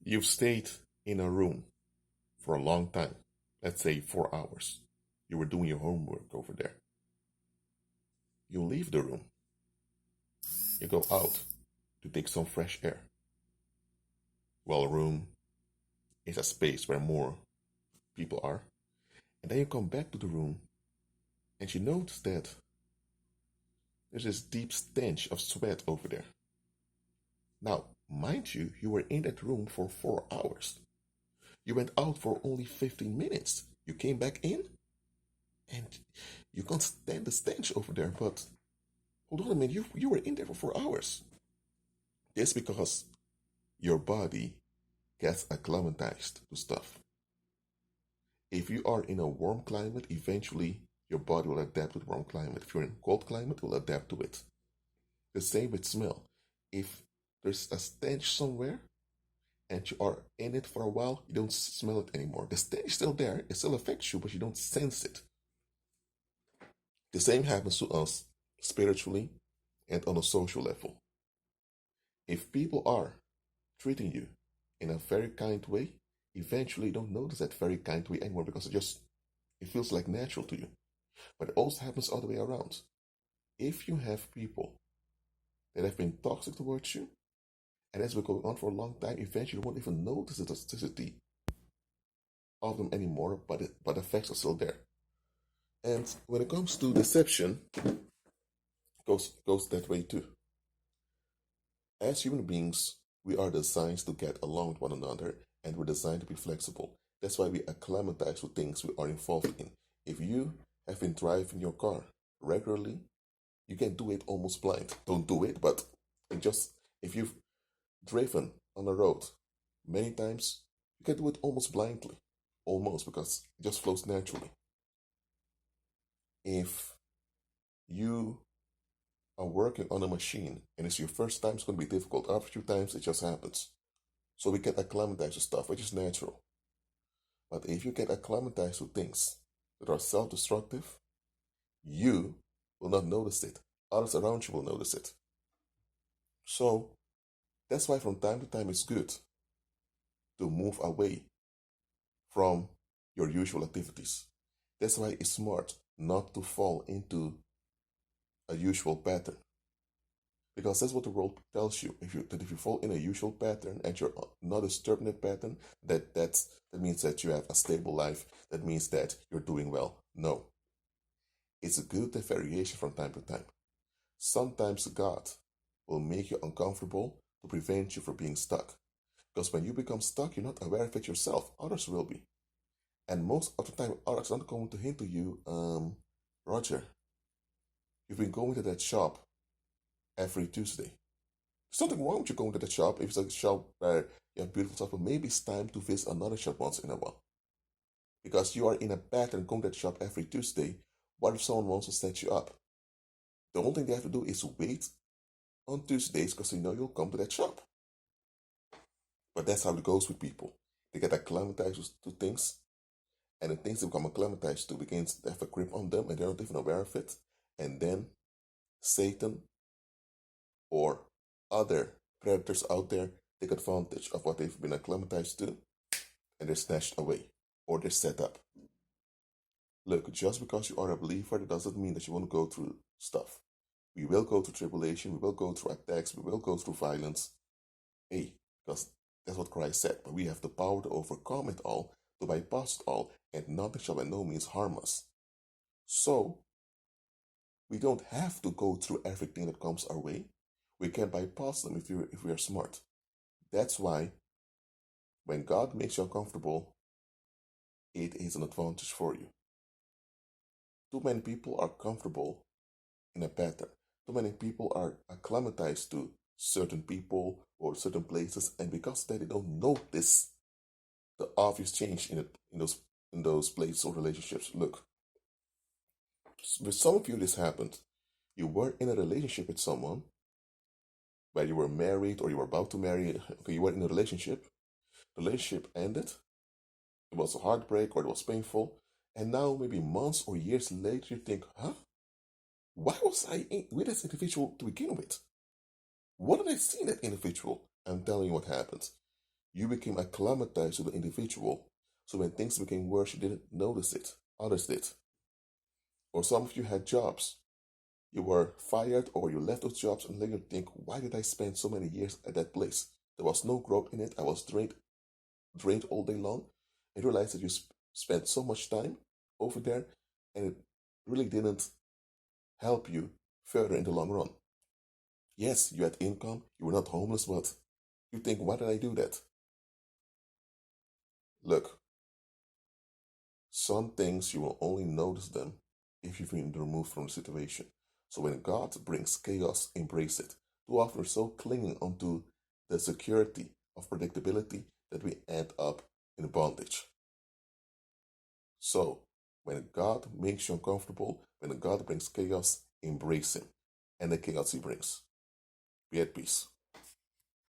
You've stayed in a room for a long time, let's say 4 hours. You were doing your homework over there. You leave the room. You go out to take some fresh air. Well, a room is a space where more people are. And then you come back to the room and you notice that there's this deep stench of sweat over there. Now, mind you, you were in that room for 4 hours. You went out for only 15 minutes. You came back in and you can't stand the stench over there. But hold on a minute, you were in there for 4 hours. It's because your body gets acclimatized to stuff. If you are in a warm climate, eventually your body will adapt to the warm climate. If you're in a cold climate, it will adapt to it. The same with smell. If there's a stench somewhere and you are in it for a while, you don't smell it anymore. The stench is still there, it still affects you, but you don't sense it. The same happens to us spiritually and on a social level. If people are treating you in a very kind way, eventually you don't notice that very kind way anymore because it feels like natural to you. But it also happens all the way around. If you have people that have been toxic towards you, and as we go on for a long time, eventually you won't even notice the toxicity of them anymore, but the effects are still there. And when it comes to deception, goes that way too. As human beings, we are designed to get along with one another, and we're designed to be flexible. That's why we acclimatize to things we are involved in. If you have been driving your car regularly, you can do it almost blind. Don't do it, but if you've driven on the road many times, you can do it almost blindly. Almost, because it just flows naturally. If you are working on a machine and it's your first time, it's going to be difficult. After a few times, it just happens. So we get acclimatized to stuff, which is natural. But if you get acclimatized to things that are self-destructive, you will not notice it. Others around you will notice it. So that's why from time to time it's good to move away from your usual activities. That's why it's smart not to fall into a usual pattern. Because that's what the world tells you. If you fall in a usual pattern and you're not disturbed in that pattern, that means that you have a stable life. That means that you're doing well. No. It's good to have variation from time to time. Sometimes God will make you uncomfortable to prevent you from being stuck. Because when you become stuck, you're not aware of it yourself. Others will be. And most of the time, others are not going to hint to you, Roger, you've been going to that shop every Tuesday. There's nothing wrong with you going to that shop if it's a shop where you have beautiful stuff, but maybe it's time to visit another shop once in a while. Because you are in a pattern going to that shop every Tuesday. What if someone wants to set you up? The only thing they have to do is wait on Tuesdays because they know you'll come to that shop. But that's how it goes with people. They get acclimatized to things, and the things they become acclimatized to begins to have a grip on them, and they're not even aware of it. And then Satan or other predators out there take advantage of what they've been acclimatized to, and they're snatched away or they're set up. Look, just because you are a believer, that doesn't mean that you won't go through stuff. We will go through tribulation, we will go through attacks, we will go through violence. Hey, because that's what Christ said. But we have the power to overcome it all, to bypass it all, and nothing shall by no means harm us. So, we don't have to go through everything that comes our way. We can bypass them if we are smart. That's why when God makes you uncomfortable, it is an advantage for you. Too many people are comfortable in a pattern. Too many people are acclimatized to certain people or certain places, and because of that, they don't notice the obvious change in those places or relationships. Look, with some of you, this happened. You were in a relationship with someone, where you were married or you were about to marry. Okay, you were in a relationship. The relationship ended. It was a heartbreak or it was painful. And now, maybe months or years later, you think, huh? Why was I with this individual to begin with? What did I see in that individual? I'm telling you what happened. You became acclimatized to the individual. So when things became worse, you didn't notice it. Others did. Or some of you had jobs. You were fired or you left those jobs and later think, why did I spend so many years at that place? There was no growth in it. I was drained all day long. And realized that you spent so much time over there and it really didn't help you further in the long run. Yes, you had income, you were not homeless, but you think, why did I do that? Look, some things you will only notice them if you've been removed from the situation. So when God brings chaos, embrace it. Too often we're so clinging onto the security of predictability that we end up in bondage. So when God makes you uncomfortable, when God brings chaos, embrace Him and the chaos He brings. Be at peace.